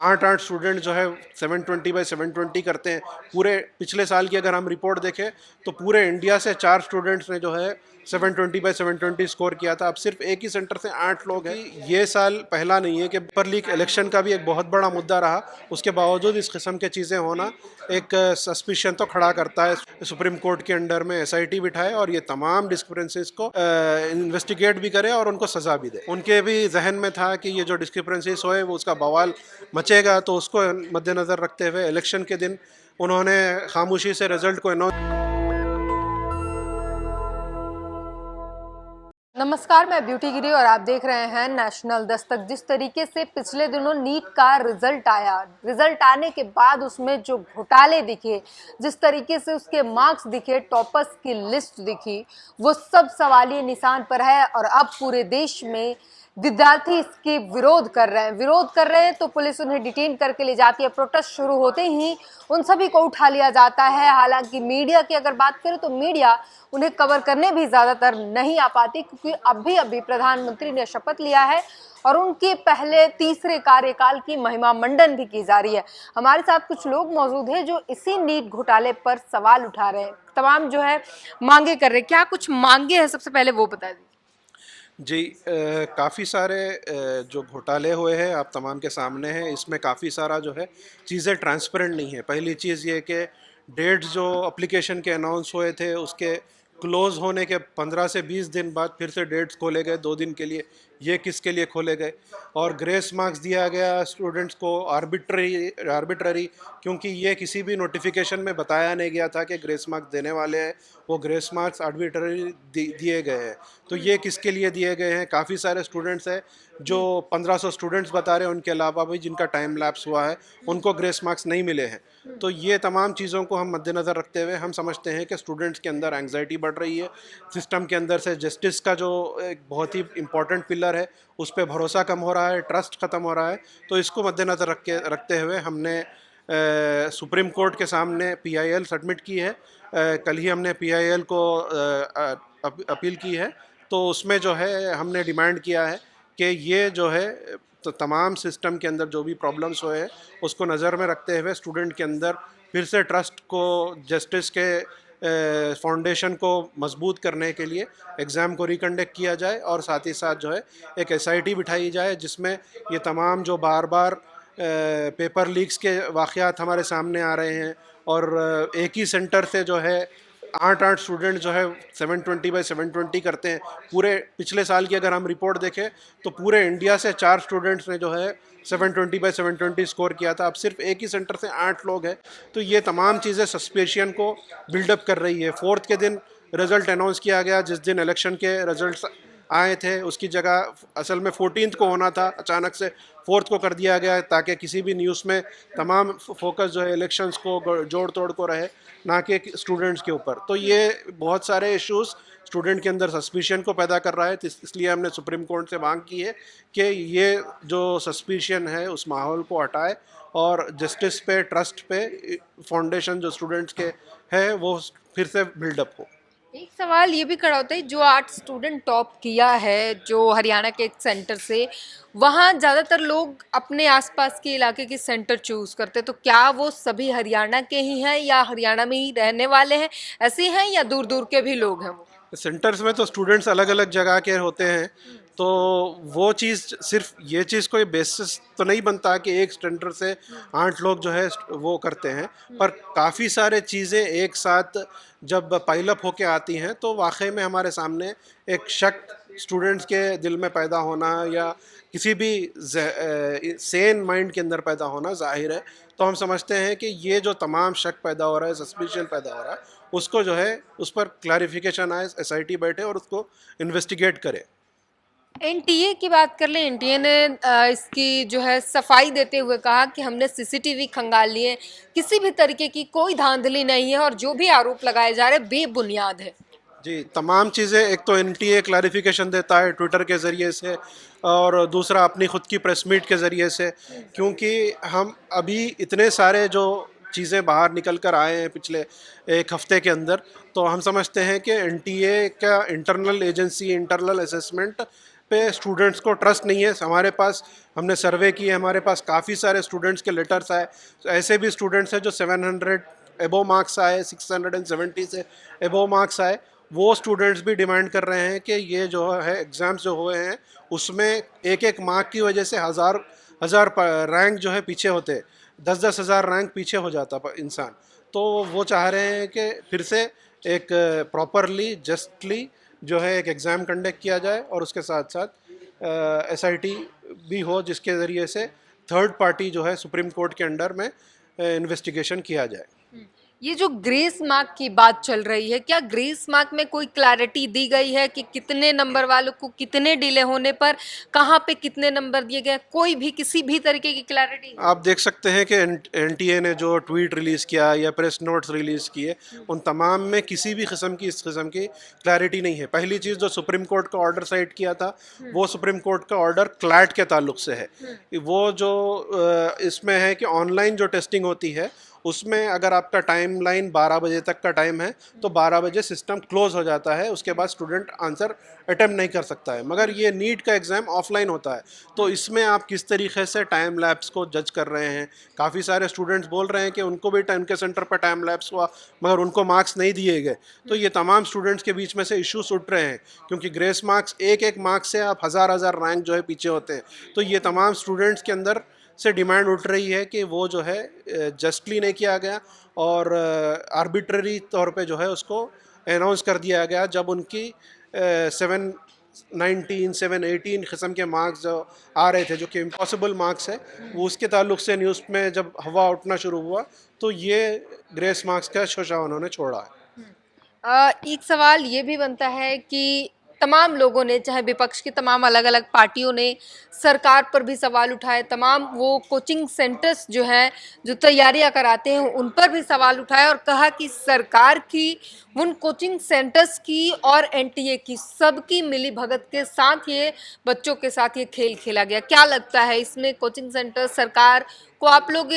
8 student जो है 720/720 करते हैं। पूरे पिछले साल की अगर हम रिपोर्ट देखें तो पूरे इंडिया से 4 स्टूडेंट्स ने जो है 720/720 स्कोर किया था। अब सिर्फ एक ही सेंटर से 8 लोग हैं। ये साल पहला नहीं है कि पेपर लीक इलेक्शन का भी एक बहुत बड़ा मुद्दा रहा, उसके बावजूद इस किस्म की चीज़ें होना एक सस्पिशन तो खड़ा करता है। सुप्रीम कोर्ट के अंडर में SIT बिठाए और ये तमाम डिस्क्रिपेंसीज को इन्वेस्टिगेट भी करे और उनको सज़ा भी दे। उनके भी जहन में था कि ये जो डिस्क्रिपेंसीज होए वो उसका बवाल मचेगा, तो उसको मद्देनज़र रखते हुए इलेक्शन के दिन उन्होंने खामोशी से रिजल्ट को अनाउंस। नमस्कार, मैं ब्यूटी गिरी और आप देख रहे हैं नेशनल दस्तक। जिस तरीके से पिछले दिनों नीट का रिजल्ट आया, रिजल्ट आने के बाद उसमें जो घोटाले दिखे, जिस तरीके से उसके मार्क्स दिखे, टॉपर्स की लिस्ट दिखी, वो सब सवालिया निशान पर है। और अब पूरे देश में विद्यार्थी इसके विरोध कर रहे हैं तो पुलिस उन्हें डिटेन करके ले जाती है। प्रोटेस्ट शुरू होते ही उन सभी को उठा लिया जाता है। हालांकि मीडिया की अगर बात करें तो मीडिया उन्हें कवर करने भी ज़्यादातर नहीं आ पाती, क्योंकि अभी प्रधानमंत्री ने शपथ लिया है और उनके पहले तीसरे कार्यकाल की महिमा मंडन भी की जा रही है। हमारे साथ कुछ लोग मौजूद हैं जो इसी नीट घोटाले पर सवाल उठा रहे हैं, तमाम जो है मांगे कर रहे हैं। क्या कुछ मांगे हैं, सबसे पहले वो बता दीजिए। जी, काफ़ी सारे जो घोटाले हुए हैं आप तमाम के सामने हैं। इसमें काफ़ी सारा जो है चीज़ें ट्रांसपेरेंट नहीं है। पहली चीज़ ये कि डेट्स जो एप्लीकेशन के अनाउंस हुए थे उसके क्लोज़ होने के 15 से 20 दिन बाद फिर से डेट्स खोले गए 2 दिन के लिए। ये किसके लिए खोले गए? और ग्रेस मार्क्स दिया गया स्टूडेंट्स को आर्बिट्ररी, क्योंकि ये किसी भी नोटिफिकेशन में बताया नहीं गया था कि ग्रेस मार्क्स देने वाले हैं। वो ग्रेस मार्क्स आर्बिट्ररी दिए गए हैं। तो ये किसके लिए दिए गए हैं? काफ़ी सारे स्टूडेंट्स हैं जो 1500 स्टूडेंट्स बता रहे हैं, उनके अलावा भी जिनका टाइम लैप्स हुआ है उनको ग्रेस मार्क्स नहीं मिले हैं। तो ये तमाम चीज़ों को हम मद्देनज़र रखते हुए हम समझते हैं कि स्टूडेंट्स के अंदर एंग्जाइटी बढ़ रही है। सिस्टम के अंदर से जस्टिस का जो एक बहुत ही इंपॉर्टेंट पिलर है उस पर भरोसा कम हो रहा है, ट्रस्ट ख़त्म हो रहा है। तो इसको मद्देनज़र रखते हुए हमने सुप्रीम कोर्ट के सामने PIL सबमिट की है। कल ही हमने PIL को अपील की है। तो उसमें जो है हमने डिमांड किया है कि ये जो है तो तमाम सिस्टम के अंदर जो भी प्रॉब्लम्स हुए हैं उसको नज़र में रखते हुए स्टूडेंट के अंदर फिर से ट्रस्ट को, जस्टिस के फाउंडेशन को मजबूत करने के लिए एग्ज़ाम को रिकंडक्ट किया जाए और साथ ही साथ जो है एक SIT बिठाई जाए जिसमें ये तमाम जो बार बार पेपर लीक्स के वाक़यात हमारे सामने आ रहे हैं और एक ही सेंटर से जो है 8 स्टूडेंट जो है 720/720 करते हैं। पूरे पिछले साल की अगर हम रिपोर्ट देखें तो पूरे इंडिया से 4 स्टूडेंट्स ने जो है 720/720 स्कोर किया था। अब सिर्फ एक ही सेंटर से 8 लोग हैं। तो ये तमाम चीज़ें सस्पेशन को बिल्डअप कर रही है। 4th के दिन रिज़ल्ट अनाउंस किया गया, जिस दिन इलेक्शन के रिजल्ट्स आए थे उसकी जगह असल में 14th को होना था, अचानक से 4th को कर दिया गया ताकि किसी भी न्यूज़ में तमाम फोकस जो है इलेक्शंस को जोड़ तोड़ को रहे, ना कि स्टूडेंट्स के ऊपर। तो ये बहुत सारे इश्यूज़ स्टूडेंट के अंदर सस्पिशन को पैदा कर रहा है। इसलिए हमने सुप्रीम कोर्ट से मांग की है कि ये जो सस्पिशन है उस माहौल को हटाए और जस्टिस पे, ट्रस्ट पे फाउंडेशन जो स्टूडेंट्स के है वो फिर से बिल्डअप हो। एक सवाल ये भी खड़ा होता है, जो 8 स्टूडेंट टॉप किया है जो हरियाणा के एक सेंटर से, वहाँ ज़्यादातर लोग अपने आसपास के इलाके के सेंटर चूज़ करते हैं। तो क्या वो सभी हरियाणा के ही हैं या हरियाणा में ही रहने वाले हैं, ऐसे हैं या दूर दूर के भी लोग हैं वो? सेंटर्स में तो स्टूडेंट्स अलग अलग जगह के होते हैं। तो वो चीज़, सिर्फ ये चीज़ कोई बेसिस तो नहीं बनता कि एक सेंटर से 8 लोग जो है वो करते हैं, पर काफ़ी सारे चीज़ें एक साथ जब पाइलअप होके आती हैं तो वाकई में हमारे सामने एक शक स्टूडेंट्स के दिल में पैदा होना या किसी भी सेन माइंड के अंदर पैदा होना जाहिर है। तो हम समझते हैं कि ये जो तमाम शक पैदा हो रहा है, सस्पिशन पैदा हो रहा है, उसको जो है उस पर क्लैरिफिकेशन आए, SIT बैठे और उसको इन्वेस्टिगेट करे। NTA की बात कर लें, NTA ने इसकी जो है सफाई देते हुए कहा कि हमने CCTV खंगाल लिए, किसी भी तरीके की कोई धांधली नहीं है और जो भी आरोप लगाए जा रहे हैं बेबुनियाद है। जी, तमाम चीज़ें, एक तो NTA क्लैरिफिकेशन देता है ट्विटर के ज़रिए से और दूसरा अपनी ख़ुद की प्रेस मीट के ज़रिए से, क्योंकि हम अभी इतने सारे जो चीज़ें बाहर निकल कर आए हैं पिछले एक हफ़्ते के अंदर, तो हम समझते हैं कि NTA का इंटरनल एजेंसी, इंटरनल असेसमेंट पे स्टूडेंट्स को ट्रस्ट नहीं है। हमारे पास हमने सर्वे किए, हमारे पास काफ़ी सारे स्टूडेंट्स के लेटर्स आए। ऐसे भी स्टूडेंट्स हैं जो 700 एबो मार्क्स आए, 670 से एबो मार्क्स आए। वो स्टूडेंट्स भी डिमांड कर रहे हैं कि ये जो है एग्ज़ाम्स जो हुए हैं उसमें एक एक मार्क की वजह से हज़ार रैंक जो है पीछे होते, 10-10 हज़ार रैंक पीछे हो जाता इंसान। तो वो चाह रहे हैं कि फिर से एक प्रॉपरली जस्टली जो है एक एग्ज़ाम कंडक्ट किया जाए और उसके साथ साथ एसआईटी भी हो, जिसके ज़रिए से थर्ड पार्टी जो है सुप्रीम कोर्ट के अंडर में इन्वेस्टिगेशन किया जाए। ये जो ग्रेस मार्क की बात चल रही है, क्या ग्रेस मार्क में कोई क्लैरिटी दी गई है कि कितने नंबर वालों को कितने डिले होने पर कहाँ पे कितने नंबर दिए गए? कोई भी किसी भी तरीके की क्लैरिटी? आप देख सकते हैं कि एनटीए ने जो ट्वीट रिलीज़ किया या प्रेस नोट्स रिलीज़ किए, उन तमाम में किसी भी किस्म की इस किस्म की क्लैरिटी नहीं है। पहली चीज़, जो सुप्रीम कोर्ट का ऑर्डर साइट किया था वो सुप्रीम कोर्ट का ऑर्डर क्लैट के ताल्लुक से है। वो जो इसमें है कि ऑनलाइन जो टेस्टिंग होती है उसमें अगर आपका टाइम लाइन 12 बजे तक का टाइम है तो 12 बजे सिस्टम क्लोज हो जाता है, उसके बाद स्टूडेंट आंसर अटेम्प्ट नहीं कर सकता है। मगर ये नीट का एग्ज़ाम ऑफलाइन होता है, तो इसमें आप किस तरीके से टाइम लैप्स को जज कर रहे हैं। काफ़ी सारे स्टूडेंट्स बोल रहे हैं कि उनको भी टाइम के सेंटर पर टाइम लैप्स हुआ मगर उनको मार्क्स नहीं दिए गए। तो ये तमाम स्टूडेंट्स के बीच में से इश्यूज उठ रहे हैं, क्योंकि ग्रेस मार्क्स एक एक मार्क्स से आप हज़ार रैंक जो है पीछे होते हैं। तो ये तमाम स्टूडेंट्स के अंदर से डिमांड उठ रही है कि वो जो है जस्टली नहीं किया गया और आर्बिट्ररी तौर पे जो है उसको अनाउंस कर दिया गया, जब उनकी 719 718 किस्म के मार्क्स जो आ रहे थे, जो कि इम्पॉसिबल मार्क्स है, वो उसके ताल्लुक से न्यूज़ में जब हवा उठना शुरू हुआ तो ये ग्रेस मार्क्स का शोशा उन्होंने छोड़ा है। एक सवाल ये भी बनता है कि तमाम लोगों ने, चाहे विपक्ष की तमाम अलग अलग पार्टियों ने सरकार पर भी सवाल उठाए, तमाम वो कोचिंग सेंटर्स जो हैं जो तैयारियां कराते हैं उन पर भी सवाल उठाए और कहा कि सरकार की, उन कोचिंग सेंटर्स की और एनटीए की सबकी मिली भगत के साथ ये बच्चों के साथ ये खेल खेला गया। क्या लगता है इसमें कोचिंग सेंटर सरकार को आप लोग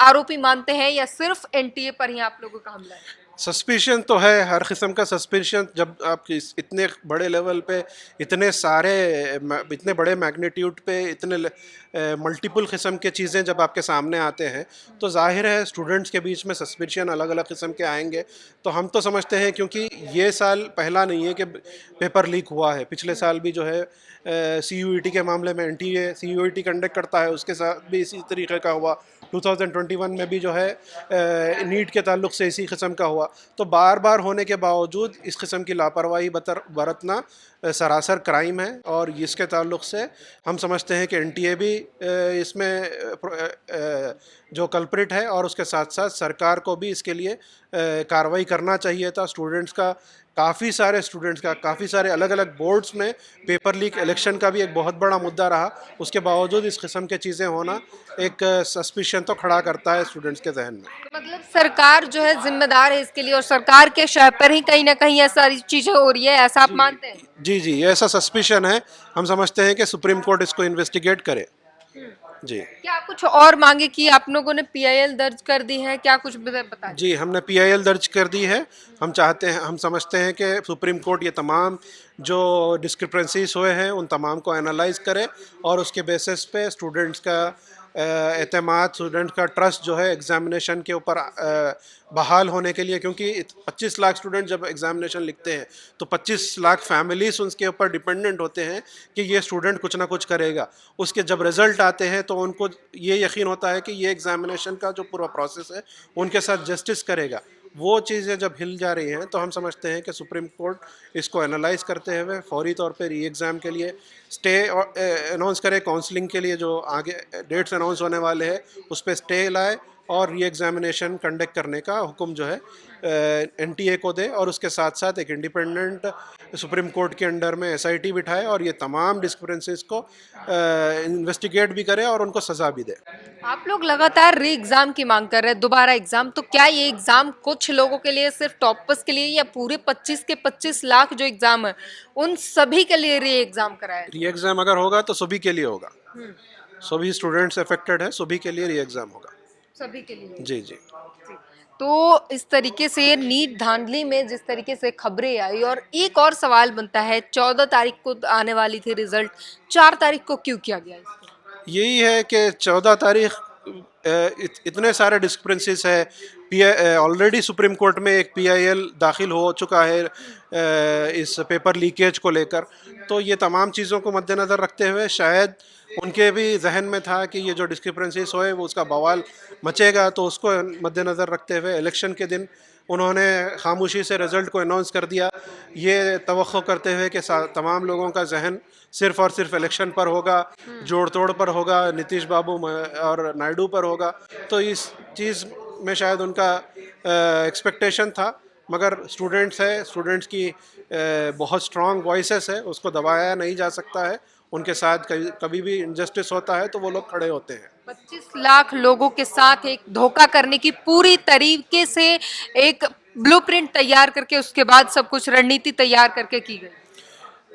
आरोपी मानते हैं या सिर्फ एनटीए पर ही आप लोगों का हमला है? सस्पिशन तो है, हर किस्म का सस्पिशन। जब आप इतने बड़े लेवल पे, इतने बड़े मैग्नीट्यूड पे, इतने मल्टीपल किस्म के चीज़ें जब आपके सामने आते हैं तो जाहिर है स्टूडेंट्स के बीच में सस्पिशन अलग अलग किस्म के आएंगे। तो हम तो समझते हैं, क्योंकि ये साल पहला नहीं है कि पेपर लीक हुआ है। पिछले साल भी जो है CUET के मामले में एनटीए CUET कंडक्ट करता है, उसके साथ भी इसी तरीके का हुआ। 2021 में भी जो है नीट के ताल्लुक से इसी किस्म का हुआ। तो बार बार होने के बावजूद इस किस्म की लापरवाही बरतना सरासर क्राइम है, और इसके ताल्लुक से हम समझते हैं कि एनटीए भी इसमें जो कल्प्रिट है, और उसके साथ साथ सरकार को भी इसके लिए कार्रवाई करना चाहिए था। काफ़ी सारे अलग अलग बोर्ड्स में पेपर लीक, इलेक्शन का भी एक बहुत बड़ा मुद्दा रहा, उसके बावजूद इस किस्म के चीज़ें होना एक सस्पिशन तो खड़ा करता है स्टूडेंट्स के जहन में। तो मतलब सरकार जो है जिम्मेदार है इसके लिए और सरकार के शह पर ही कहीं ना कहीं ये सारी चीजें हो रही है, ऐसा आप मानते हैं? जी जी, ये ऐसा सस्पिशन है। हम समझते हैं कि सुप्रीम कोर्ट इसको इन्वेस्टिगेट करे। जी क्या कुछ और मांगे की आप लोगों ने पीआईएल दर्ज कर दी है, क्या कुछ बता? जी, हमने PIL दर्ज कर दी है। हम समझते हैं कि सुप्रीम कोर्ट ये तमाम जो डिस्क्रिपेंसीज हुए हैं उन तमाम को एनालाइज करे और उसके बेसिस पे स्टूडेंट्स का एतमाद, स्टूडेंट का ट्रस्ट जो है एग्ज़ामिनेशन के ऊपर बहाल होने के लिए, क्योंकि 25 लाख स्टूडेंट जब एग्ज़ामिनेशन लिखते हैं तो 25 लाख फैमिलीज उसके ऊपर डिपेंडेंट होते हैं कि ये स्टूडेंट कुछ ना कुछ करेगा। उसके जब रिज़ल्ट आते हैं तो उनको ये यकीन होता है कि ये एग्ज़ामिनेशन का जो पूरा प्रोसेस है उनके साथ जस्टिस करेगा। वो चीज़ें जब हिल जा रही हैं तो हम समझते हैं कि सुप्रीम कोर्ट इसको एनालाइज करते हुए फौरी तौर पे री एग्ज़ाम के लिए स्टे अनाउंस करे, काउंसलिंग के लिए जो आगे डेट्स अनाउंस होने वाले हैं उस पर स्टे लाए और री एग्ज़ामिनेशन कंडक्ट करने का हुक्म जो है NTA को दे, और उसके साथ साथ एक इंडिपेंडेंट सुप्रीम कोर्ट के अंडर में SIT बिठाए और ये तमाम डिस्क्रिपेंसीज को इन्वेस्टिगेट भी करे और उनको सज़ा भी दे। आप लोग लगातार री एग्जाम की मांग कर रहे हैं, दोबारा एग्जाम, तो क्या ये एग्जाम कुछ लोगों के लिए, सिर्फ टॉपर्स के लिए, या पूरे 25 के 25 लाख जो एग्जाम है उन सभी के लिए री एग्जाम कराया? री एग्ज़ाम अगर होगा तो सभी के लिए होगा, सभी स्टूडेंट्स अफेक्टेड है, सभी के लिए री एग्ज़ाम होगा। सभी के लिए। जी जी। तो इस तरीके से नीट धांधली में जिस तरीके से खबरें आई, और एक और सवाल बनता है, 14 तारीख को आने वाली थी रिजल्ट, 4 तारीख को क्यों किया गया इसको? यही है कि 14 तारीख इतने सारे डिस्क्रिपेंसीज है। ऑलरेडी सुप्रीम कोर्ट में एक PIL दाखिल हो चुका है इस पेपर लीकेज को लेकर। तो ये तमाम चीज़ों को मद्देनज़र रखते हुए शायद उनके भी जहन में था कि ये जो डिस्क्रिपेंसीज होए वो उसका बवाल मचेगा, तो उसको मद्देनज़र रखते हुए इलेक्शन के दिन उन्होंने खामोशी से रिज़ल्ट को अनाउंस कर दिया, ये तवक्को करते हुए कि तमाम लोगों का जहन सिर्फ़ और सिर्फ इलेक्शन पर होगा, जोड़ तोड़ पर होगा, नीतीश बाबू और नायडू पर होगा। तो इस चीज़ में शायद उनका एक्सपेक्टेशन था, मगर स्टूडेंट्स है, स्टूडेंट्स की बहुत स्ट्रॉन्ग वॉइसेस है, उसको दबाया नहीं जा सकता है। उनके साथ कभी भी इनजस्टिस होता है तो वो लोग खड़े होते हैं। 25 लाख लोगों के साथ एक धोखा करने की पूरी तरीके से एक ब्लूप्रिंट तैयार करके उसके बाद सब कुछ रणनीति तैयार करके की गई।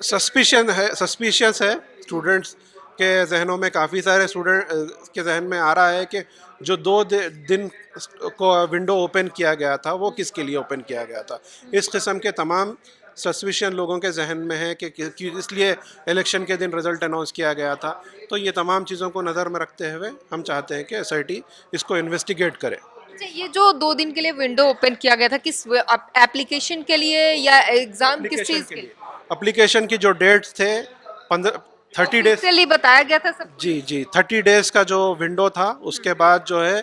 सस्पिशियस है स्टूडेंट्स के जहनों में। काफ़ी सारे स्टूडेंट के जहन में आ रहा है कि जो 2 दिन को विंडो ओपन किया गया था वो किसके लिए ओपन किया गया था। इस किस्म के तमाम सस्पिशन लोगों के जहन में है कि इसलिए इलेक्शन के दिन रिज़ल्ट अनाउंस किया गया था। तो ये तमाम चीज़ों को नज़र में रखते हुए हम चाहते हैं कि SIT इसको इन्वेस्टिगेट करे। अच्छा, ये जो 2 दिन के लिए विंडो ओपन किया गया था, किस एप्लीकेशन के लिए या एग्जाम, किस चीज के लिए? एप्लीकेशन की जो डेट्स थे 30 डेज के लिए बताया गया था सब। जी जी, 30 डेज़ का जो विंडो था, उसके बाद जो है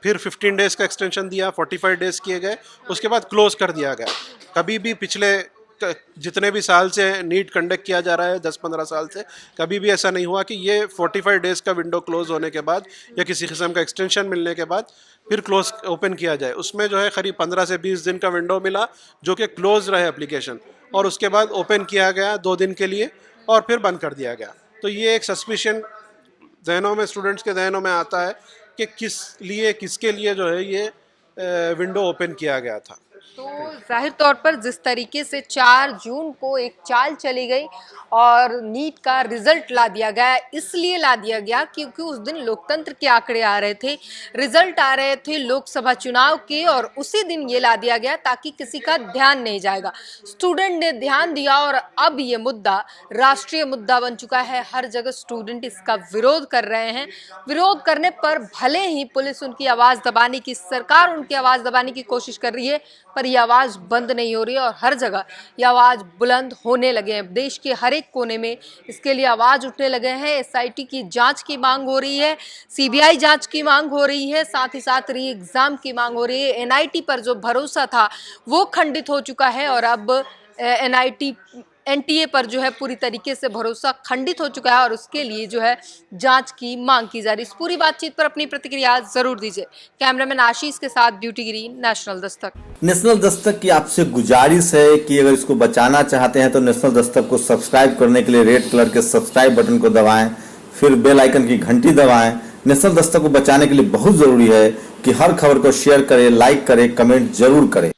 फिर 15 डेज़ का एक्सटेंशन दिया, 45 डेज़ किए गए, उसके बाद क्लोज़ कर दिया गया। कभी भी पिछले जितने भी साल से नीट कंडक्ट किया जा रहा है, 10-15 साल से, कभी भी ऐसा नहीं हुआ कि ये 45 डेज़ का विंडो क्लोज़ होने के बाद या किसी किस्म का एक्सटेंशन मिलने के बाद फिर क्लोज ओपन किया जाए। उसमें जो है करीब 15 से 20 दिन का विंडो मिला जो कि क्लोज रहे एप्लीकेशन, और उसके बाद ओपन किया गया 2 दिन के लिए और फिर बंद कर दिया गया। तो ये एक सस्पिशन जहनों में, स्टूडेंट्स के जहनों में आता है कि किसके लिए जो है ये विंडो ओपन किया गया था। तो जाहिर तौर पर जिस तरीके से 4 जून को एक चाल चली गई और नीट का रिजल्ट ला दिया गया, इसलिए ला दिया गया क्योंकि उस दिन लोकतंत्र के आंकड़े आ रहे थे, रिजल्ट आ रहे थे लोकसभा चुनाव के, और उसी दिन ये ला दिया गया ताकि किसी का ध्यान नहीं जाएगा। स्टूडेंट ने ध्यान दिया और अब ये मुद्दा राष्ट्रीय मुद्दा बन चुका है। हर जगह स्टूडेंट इसका विरोध कर रहे हैं। विरोध करने पर भले ही पुलिस उनकी आवाज़ दबाने की, सरकार उनकी आवाज़ दबाने की कोशिश कर रही है, पर यह आवाज़ बंद नहीं हो रही है और हर जगह यह आवाज़ बुलंद होने लगे हैं। देश के हर एक कोने में इसके लिए आवाज़ उठने लगे हैं। SIT की जांच की मांग हो रही है, CBI जांच की मांग हो रही है, साथ ही साथ री एग्ज़ाम की मांग हो रही है। NIT पर जो भरोसा था वो खंडित हो चुका है और अब NTA पर जो है पूरी तरीके से भरोसा खंडित हो चुका है और उसके लिए जो है जांच की मांग की जा रही है। इस पूरी बातचीत पर अपनी प्रतिक्रिया जरूर दीजिए। कैमरामैन आशीष के साथ beauty green, national Dastak. National Dastak की आपसे गुजारिश है कि अगर इसको बचाना चाहते हैं तो नेशनल दस्तक को सब्सक्राइब करने के लिए रेड कलर के सब्सक्राइब बटन को दबाएं, फिर बेल आइकन की घंटी दबाएं। नेशनल दस्तक को बचाने के लिए बहुत जरूरी है कि हर खबर को शेयर करें, लाइक करें, कमेंट जरूर करें।